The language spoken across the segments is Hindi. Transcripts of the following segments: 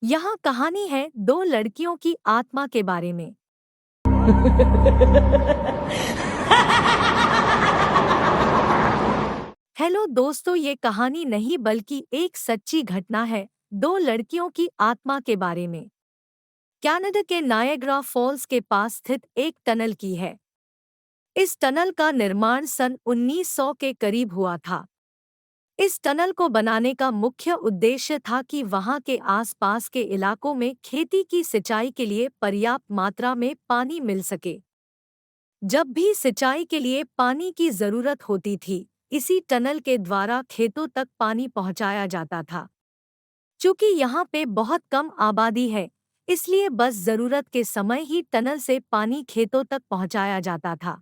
यहाँ कहानी है दो लड़कियों की आत्मा के बारे में। हेलो दोस्तों, ये कहानी नहीं बल्कि एक सच्ची घटना है दो लड़कियों की आत्मा के बारे में। कनाडा के नायग्रा फॉल्स के पास स्थित एक टनल की है। इस टनल का निर्माण सन 1900 के करीब हुआ था। इस टनल को बनाने का मुख्य उद्देश्य था कि वहां के आसपास के इलाकों में खेती की सिंचाई के लिए पर्याप्त मात्रा में पानी मिल सके। जब भी सिंचाई के लिए पानी की जरूरत होती थी, इसी टनल के द्वारा खेतों तक पानी पहुंचाया जाता था। चूंकि यहाँ पे बहुत कम आबादी है, इसलिए बस जरूरत के समय ही टनल से पानी खेतों तक पहुंचाया जाता था।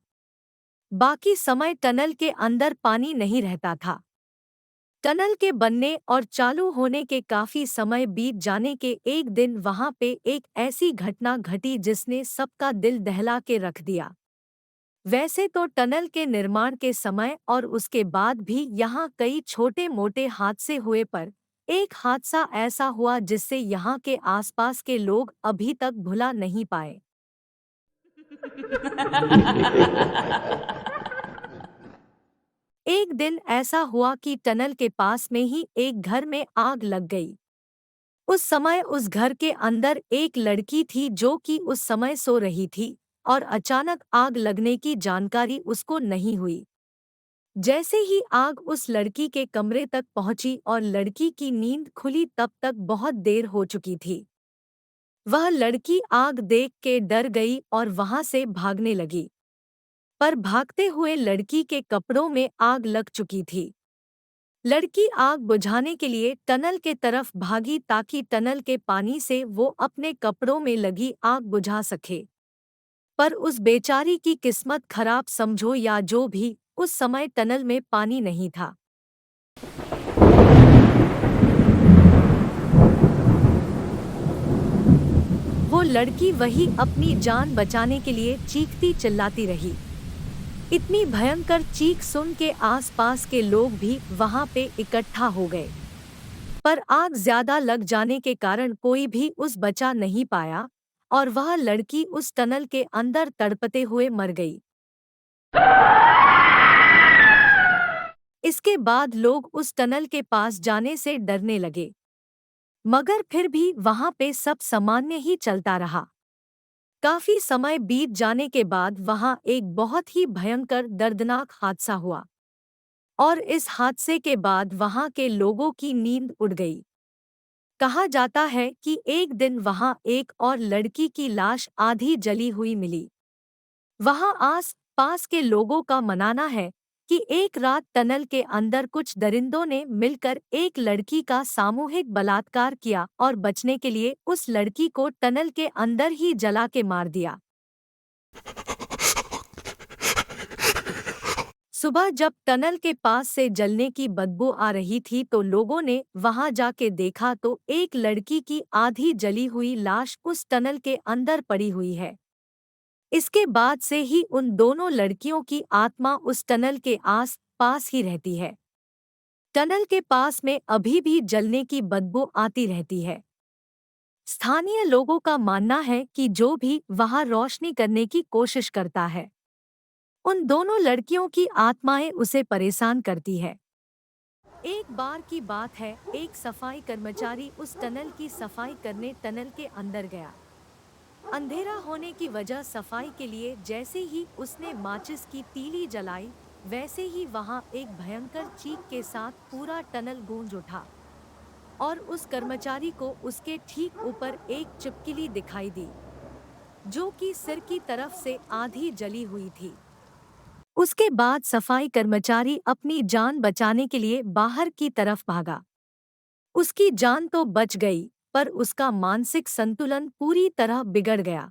बाकी समय टनल के अंदर पानी नहीं रहता था। टनल के बनने और चालू होने के काफी समय बीत जाने के एक दिन वहां पे एक ऐसी घटना घटी जिसने सबका दिल दहला के रख दिया। वैसे तो टनल के निर्माण के समय और उसके बाद भी यहाँ कई छोटे मोटे हादसे हुए, पर एक हादसा ऐसा हुआ जिससे यहाँ के आसपास के लोग अभी तक भुला नहीं पाए। एक दिन ऐसा हुआ कि टनल के पास में ही एक घर में आग लग गई। उस समय उस घर के अंदर एक लड़की थी जो कि उस समय सो रही थी और अचानक आग लगने की जानकारी उसको नहीं हुई। जैसे ही आग उस लड़की के कमरे तक पहुंची और लड़की की नींद खुली, तब तक बहुत देर हो चुकी थी। वह लड़की आग देख के डर गई और वहां से भागने लगी, पर भागते हुए लड़की के कपड़ों में आग लग चुकी थी। लड़की आग बुझाने के लिए टनल के तरफ भागी ताकि टनल के पानी से वो अपने कपड़ों में लगी आग बुझा सके। पर उस बेचारी की किस्मत खराब समझो या जो भी, उस समय टनल में पानी नहीं था। वो लड़की वही अपनी जान बचाने के लिए चीखती चिल्लाती रही। इतनी भयंकर चीख सुन के आसपास के लोग भी वहां पे इकट्ठा हो गए, पर आग ज्यादा लग जाने के कारण कोई भी उस बचा नहीं पाया और वह लड़की उस टनल के अंदर तड़पते हुए मर गई। इसके बाद लोग उस टनल के पास जाने से डरने लगे, मगर फिर भी वहां पे सब सामान्य ही चलता रहा। काफी समय बीत जाने के बाद वहां एक बहुत ही भयंकर दर्दनाक हादसा हुआ और इस हादसे के बाद वहां के लोगों की नींद उड़ गई। कहा जाता है कि एक दिन वहां एक और लड़की की लाश आधी जली हुई मिली। वहां आस पास के लोगों का मानना है कि एक रात टनल के अंदर कुछ दरिंदों ने मिलकर एक लड़की का सामूहिक बलात्कार किया और बचने के लिए उस लड़की को टनल के अंदर ही जला के मार दिया। सुबह जब टनल के पास से जलने की बदबू आ रही थी तो लोगों ने वहां जाके देखा तो एक लड़की की आधी जली हुई लाश उस टनल के अंदर पड़ी हुई है। इसके बाद से ही उन दोनों लड़कियों की आत्मा उस टनल के आस पास ही रहती है। टनल के पास में अभी भी जलने की बदबू आती रहती है। स्थानीय लोगों का मानना है कि जो भी वहां रोशनी करने की कोशिश करता है, उन दोनों लड़कियों की आत्माएं उसे परेशान करती है। एक बार की बात है, एक सफाई कर्मचारी उस टनल की सफाई करने टनल के अंदर गया। अंधेरा होने की वजह सफाई के लिए जैसे ही उसने माचिस की तीली जलाई, वैसे ही वहां एक भयंकर चीख के साथ पूरा टनल गूंज उठा और उस कर्मचारी को उसके ठीक ऊपर एक चिपकिली दिखाई दी, जो कि सिर की तरफ से आधी जली हुई थी। उसके बाद सफाई कर्मचारी अपनी जान बचाने के लिए बाहर की तरफ भागा। उसकी जान तो बच गई, पर उसका मानसिक संतुलन पूरी तरह बिगड़ गया।